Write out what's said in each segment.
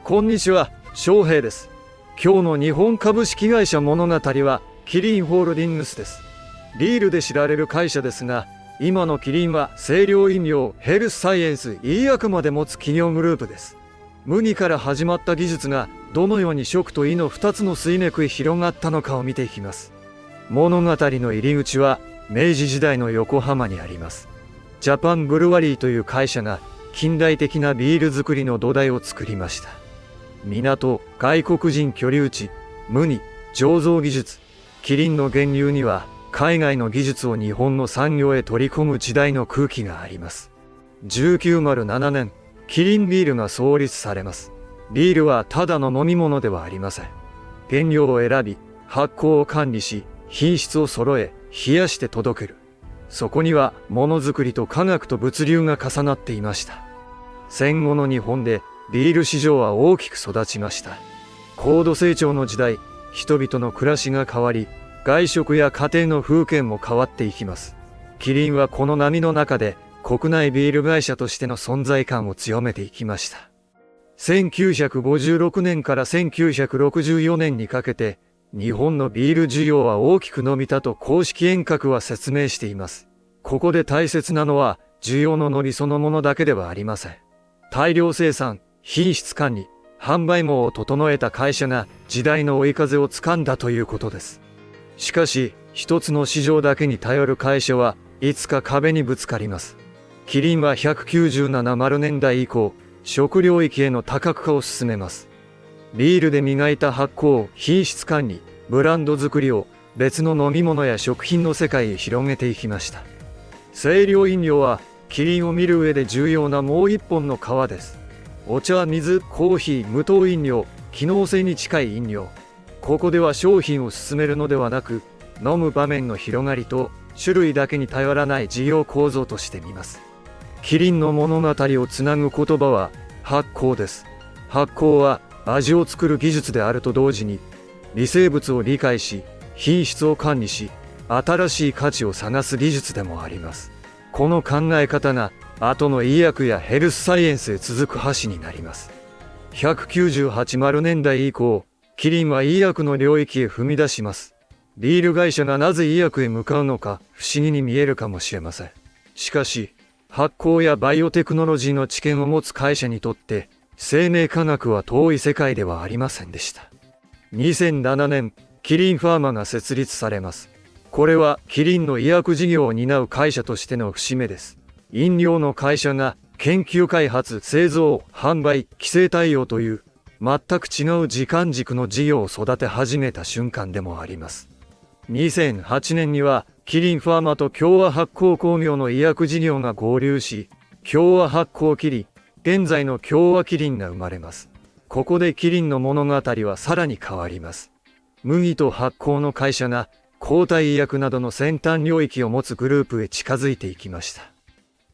こんにちは、翔平です。今日の日本株式会社物語はキリンホールディングスです。ビールで知られる会社ですが、今のキリンは清涼飲料、ヘルスサイエンス、医薬まで持つ企業グループです。麦から始まった技術がどのように食と医の2つの水脈へ広がったのかを見ていきます。物語の入り口は明治時代の横浜にあります。ジャパンブルワリーという会社が近代的なビール作りの土台を作りました。港、外国人居留地、麦、醸造技術、キリンの源流には海外の技術を日本の産業へ取り込む時代の空気があります。1907年、キリンビールが創立されます。ビールはただの飲み物ではありません。原料を選び、発酵を管理し、品質を揃え、冷やして届ける。そこにはものづくりと科学と物流が重なっていました。戦後の日本でビール市場は大きく育ちました。高度成長の時代、人々の暮らしが変わり、外食や家庭の風景も変わっていきます。キリンはこの波の中で国内ビール会社としての存在感を強めていきました。1956年から1964年にかけて、日本のビール需要は大きく伸びたと公式遠隔は説明しています。ここで大切なのは需要の伸びそのものだけではありません。大量生産、品質管理、販売網を整えた会社が時代の追い風をつかんだということです。しかし、一つの市場だけに頼る会社はいつか壁にぶつかります。キリンは197年代以降、食領域への多角化を進めます。ビールで磨いた発酵、品質管理、ブランド作りを別の飲み物や食品の世界へ広げていきました。清涼飲料はキリンを見る上で重要なもう一本の川です。お茶、水、コーヒー、無糖飲料、機能性に近い飲料。ここでは商品を進めるのではなく、飲む場面の広がりと種類だけに頼らない事業構造として見ます。キリンの物語をつなぐ言葉は発酵です。発酵は味を作る技術であると同時に、微生物を理解し、品質を管理し、新しい価値を探す技術でもあります。この考え方が後の医薬やヘルスサイエンスへ続く橋になります。198年代以降、キリンは医薬の領域へ踏み出します。ビール会社がなぜ医薬へ向かうのか不思議に見えるかもしれません。しかし、発酵やバイオテクノロジーの知見を持つ会社にとって、生命科学は遠い世界ではありませんでした。2007年、キリンファーマが設立されます。これはキリンの医薬事業を担う会社としての節目です。飲料の会社が研究開発、製造、販売、規制対応という全く違う時間軸の事業を育て始めた瞬間でもあります。2008年にはキリンファーマと共和発酵工業の医薬事業が合流し、共和発酵キリン、現在の共和キリンが生まれます。ここでキリンの物語はさらに変わります。麦と発酵の会社が抗体医薬などの先端領域を持つグループへ近づいていきました。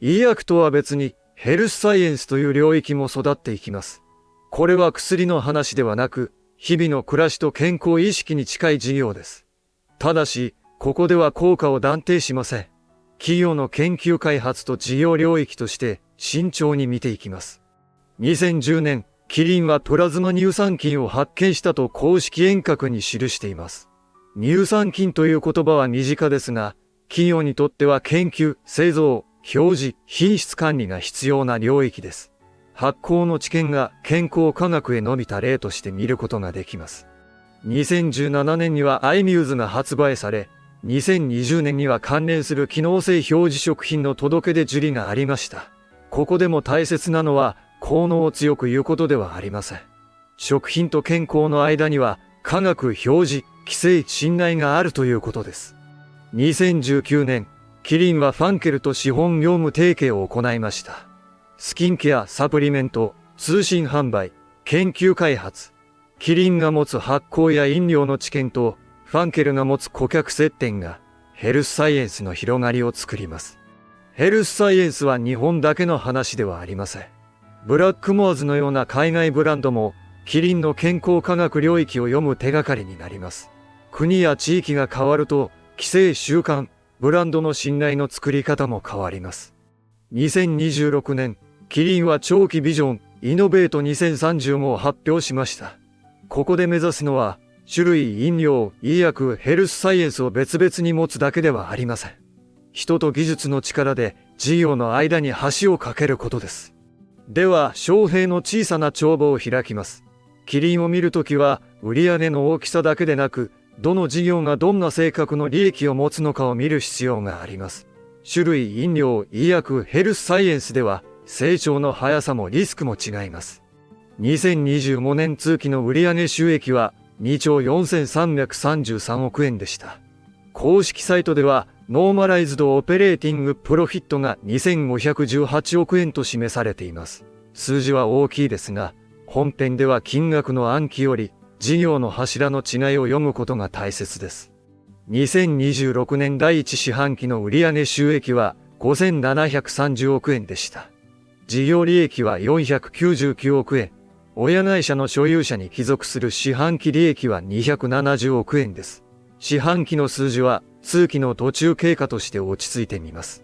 医薬とは別にヘルスサイエンスという領域も育っていきます。これは薬の話ではなく、日々の暮らしと健康意識に近い事業です。ただし、ここでは効果を断定しません。企業の研究開発と事業領域として慎重に見ていきます。2010年、キリンはプラズマ乳酸菌を発見したと公式遠隔に記しています。乳酸菌という言葉は身近ですが、企業にとっては研究、製造、表示、品質管理が必要な領域です。発酵の知見が健康科学へ伸びた例として見ることができます。2017年にはアイミューズが発売され、2020年には関連する機能性表示食品の届け出受理がありました。ここでも大切なのは効能を強く言うことではありません。食品と健康の間には科学、表示、規制、信頼があるということです。2019年、キリンはファンケルと資本業務提携を行いました。スキンケア、サプリメント、通信販売、研究開発。キリンが持つ発酵や飲料の知見と、ファンケルが持つ顧客接点が、ヘルスサイエンスの広がりを作ります。ヘルスサイエンスは日本だけの話ではありません。ブラックモアズのような海外ブランドも、キリンの健康科学領域を読む手がかりになります。国や地域が変わると、規制習慣、ブランドの信頼の作り方も変わります。2026年、キリンは長期ビジョン、イノベート2030を発表しました。ここで目指すのは、種類、飲料、医薬、ヘルスサイエンスを別々に持つだけではありません。人と技術の力で事業の間に橋を架けることです。では、翔平の小さな帳簿を開きます。キリンを見るときは、売上の大きさだけでなく、どの事業がどんな性格の利益を持つのかを見る必要があります。種類、飲料、医薬、ヘルスサイエンスでは、成長の速さもリスクも違います。2025年通期の売上収益は2兆4333億円でした。公式サイトでは、ノーマライズドオペレーティングプロフィットが2518億円と示されています。数字は大きいですが、本編では金額の暗記より事業の柱の違いを読むことが大切です。2026年第1四半期の売上収益は5730億円でした。事業利益は499億円。親会社の所有者に帰属する四半期利益は270億円です。四半期の数字は通期の途中経過として落ち着いてみます。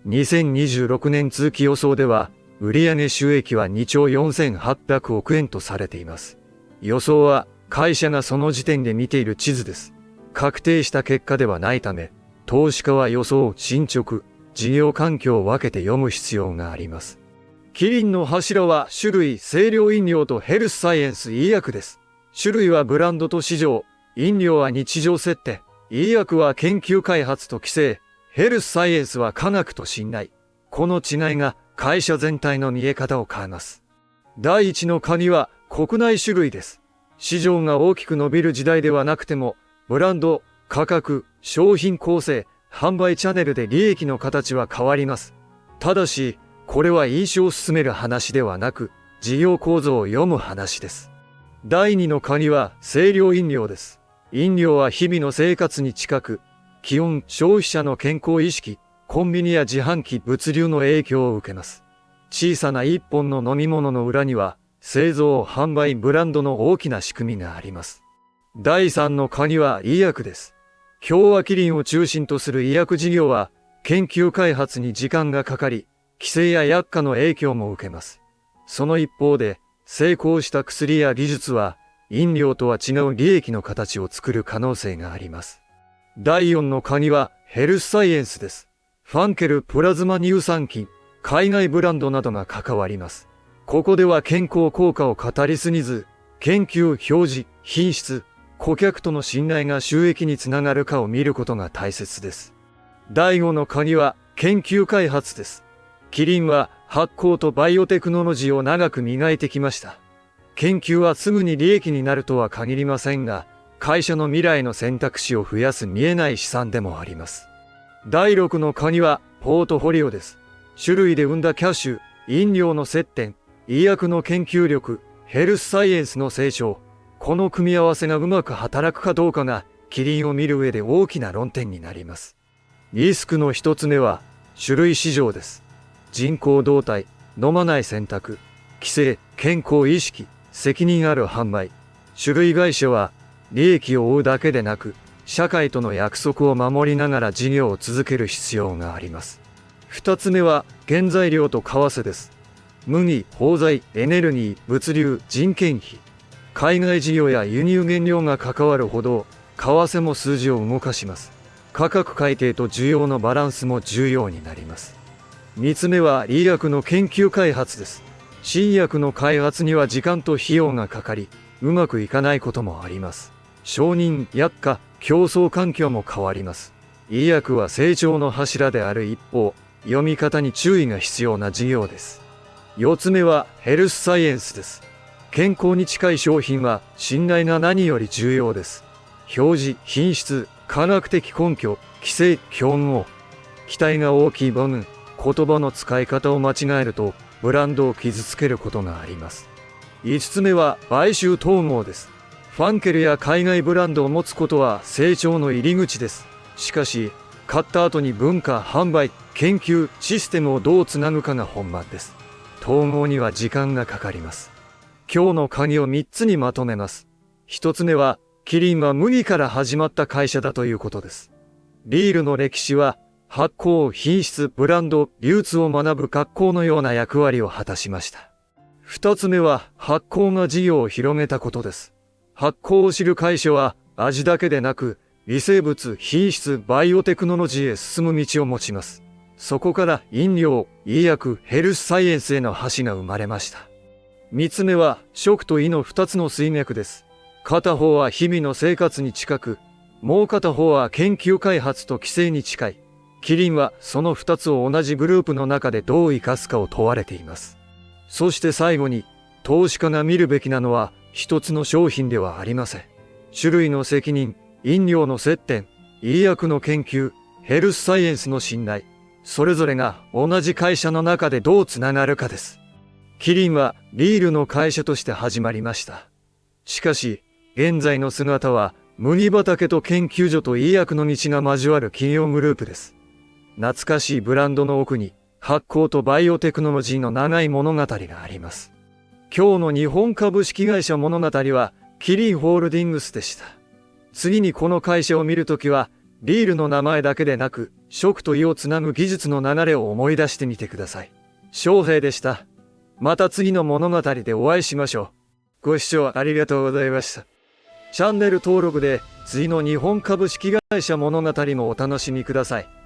2026年通期予想では、売上収益は2兆4800億円とされています。予想は会社がその時点で見ている地図です。確定した結果ではないため、投資家は予想、進捗、事業環境を分けて読む必要があります。キリンの柱は種類、清涼飲料とヘルスサイエンス、医薬です。種類はブランドと市場、飲料は日常設定、医薬は研究開発と規制、ヘルスサイエンスは科学と信頼。この違いが会社全体の見え方を変えます。第一の鍵は国内種類です。市場が大きく伸びる時代ではなくても、ブランド、価格、商品構成、販売チャンネルで利益の形は変わります。ただし、これは印象を進める話ではなく、事業構造を読む話です。第2の鍵は清涼飲料です。飲料は日々の生活に近く、気温、消費者の健康意識、コンビニや自販機、物流の影響を受けます。小さな一本の飲み物の裏には、製造、販売、ブランドの大きな仕組みがあります。第3の鍵は医薬です。協和キリンを中心とする医薬事業は、研究開発に時間がかかり、規制や薬価の影響も受けます。その一方で、成功した薬や技術は、飲料とは違う利益の形を作る可能性があります。第4の鍵はヘルスサイエンスです。ファンケルプラズマ乳酸菌、海外ブランドなどが関わります。ここでは健康効果を語りすぎず、研究、表示、品質、顧客との信頼が収益につながるかを見ることが大切です。第5の鍵は研究開発です。キリンは発酵とバイオテクノロジーを長く磨いてきました。研究はすぐに利益になるとは限りませんが、会社の未来の選択肢を増やす見えない資産でもあります。第6の鍵はポートフォリオです。種類で生んだキャッシュ、飲料の接点、医薬の研究力、ヘルスサイエンスの成長。この組み合わせがうまく働くかどうかが、キリンを見る上で大きな論点になります。リスクの一つ目は、種類市場です。人口動態、飲まない選択、規制、健康意識、責任ある販売。種類会社は、利益を追うだけでなく、社会との約束を守りながら事業を続ける必要があります。二つ目は、原材料と為替です。麦、包材、エネルギー、物流、人件費。海外事業や輸入原料が関わるほど、為替も数字を動かします。価格改定と需要のバランスも重要になります。三つ目は医薬の研究開発です。新薬の開発には時間と費用がかかり、うまくいかないこともあります。承認、薬価、競争環境も変わります。医薬は成長の柱である一方、読み方に注意が必要な事業です。四つ目はヘルスサイエンスです。健康に近い商品は信頼が何より重要です。表示、品質、科学的根拠、規制、競合。期待が大きい分、言葉の使い方を間違えると、ブランドを傷つけることがあります。5つ目は買収統合です。ファンケルや海外ブランドを持つことは成長の入り口です。しかし、買った後に文化、販売、研究、システムをどうつなぐかが本番です。統合には時間がかかります。今日の鍵を3つにまとめます。1つ目は、キリンは麦から始まった会社だということです。ビールの歴史は、発酵、品質、ブランド、流通を学ぶ学校のような役割を果たしました。2つ目は発酵が事業を広げたことです。発酵を知る会社は味だけでなく微生物、品質、バイオテクノロジーへ進む道を持ちます。そこから飲料、医薬、ヘルスサイエンスへの橋が生まれました。3つ目は食と胃の2つの水脈です。片方は日々の生活に近く、もう片方は研究開発と規制に近い。キリンはその2つを同じグループの中でどう生かすかを問われています。そして最後に、投資家が見るべきなのは一つの商品ではありません。種類の責任、飲料の接点、医薬の研究、ヘルスサイエンスの信頼、それぞれが同じ会社の中でどうつながるかです。キリンはビールの会社として始まりました。しかし、現在の姿は麦畑と研究所と医薬の道が交わる企業グループです。懐かしいブランドの奥に発酵とバイオテクノロジーの長い物語があります。今日の日本株式会社物語はキリンホールディングスでした。次にこの会社を見るときはビールの名前だけでなく食と胃をつなぐ技術の流れを思い出してみてください。翔平でした。また次の物語でお会いしましょう。ご視聴ありがとうございました。チャンネル登録で次の日本株式会社物語もお楽しみください。